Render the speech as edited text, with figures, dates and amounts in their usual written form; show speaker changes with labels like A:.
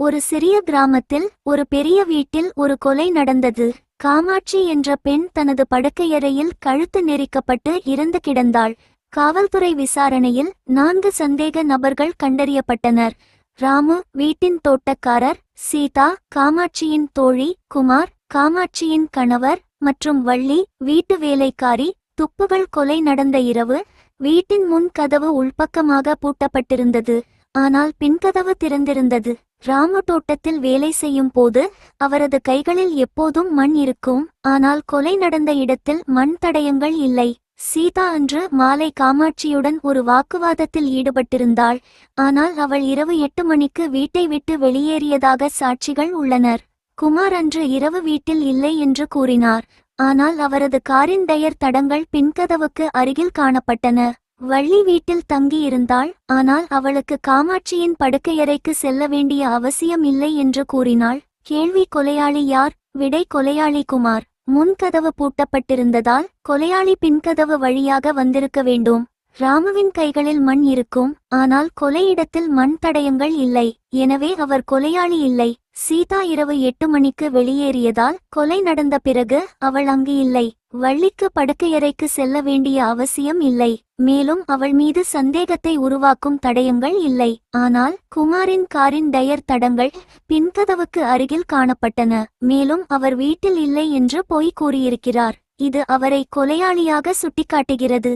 A: ஒரு சிறிய கிராமத்தில் ஒரு பெரிய வீட்டில் ஒரு கொலை நடந்தது. காமாட்சி என்ற பெண் தனது படுக்கையறையில் கழுத்து நெரிக்கப்பட்டு இறந்து கிடந்தாள். காவல்துறை விசாரணையில் 4 சந்தேக நபர்கள் கண்டறியப்பட்டனர். ராமு வீட்டின் தோட்டக்காரர், சீதா காமாட்சியின் தோழி, குமார் காமாட்சியின் கணவர் மற்றும் வள்ளி வீட்டு வேலைக்காரி. துப்புகள் கொலை நடந்த இரவு வீட்டின் முன் கதவு உள்பக்கமாக பூட்டப்பட்டிருந்தது. ஆனால் பின்கதவு திறந்திருந்தது. ராமு தோட்டத்தில் வேலை செய்யும் போது அவரது கைகளில் எப்போதும் மண் இருக்கும். ஆனால் கொலை நடந்த இடத்தில் மண் தடயங்கள் இல்லை. சீதா அன்று மாலை காமாட்சியுடன் ஒரு வாக்குவாதத்தில் ஈடுபட்டிருந்தாள். ஆனால் அவள் இரவு 8 மணிக்கு வீட்டை விட்டு வெளியேறியதாக சாட்சிகள் உள்ளனர். குமார் அன்று இரவு வீட்டில் இல்லை என்று கூறினார். ஆனால் அவரது காரின் டயர் தடங்கள் பின்கதவுக்கு அருகில் காணப்பட்டன. வள்ளி வீட்டில் தங்கியிருந்தாள். ஆனால் அவளுக்கு காமாட்சியின் படுக்கையறைக்கு செல்ல வேண்டிய அவசியம் இல்லை என்று கூறினாள். கேள்வி: கொலையாளி யார்? விடை: கொலையாளி குமார். முன்கதவு பூட்டப்பட்டிருந்ததால் கொலையாளி பின்கதவு வழியாக வந்திருக்க வேண்டும். ராமுவின் கைகளில் மண் இருக்கும். ஆனால் கொலையிடத்தில் மண் தடயங்கள் இல்லை. எனவே அவர் கொலையாளி இல்லை. சீதா இரவு 8 மணிக்கு வெளியேறியதால் கொலை நடந்த பிறகு அவள் அங்கு இல்லை. வள்ளிக்கு படுக்கையறைக்கு செல்ல வேண்டிய அவசியம் இல்லை. மேலும் அவள் மீது சந்தேகத்தை உருவாக்கும் தடயங்கள் இல்லை. ஆனால் குமாரின் காரின் டயர் தடங்கள் பின்கதவுக்கு அருகில் காணப்பட்டன. மேலும் அவர் வீட்டில் இல்லை என்று பொய் கூறியிருக்கிறார். இது அவரை கொலையாளியாக சுட்டிக்காட்டுகிறது.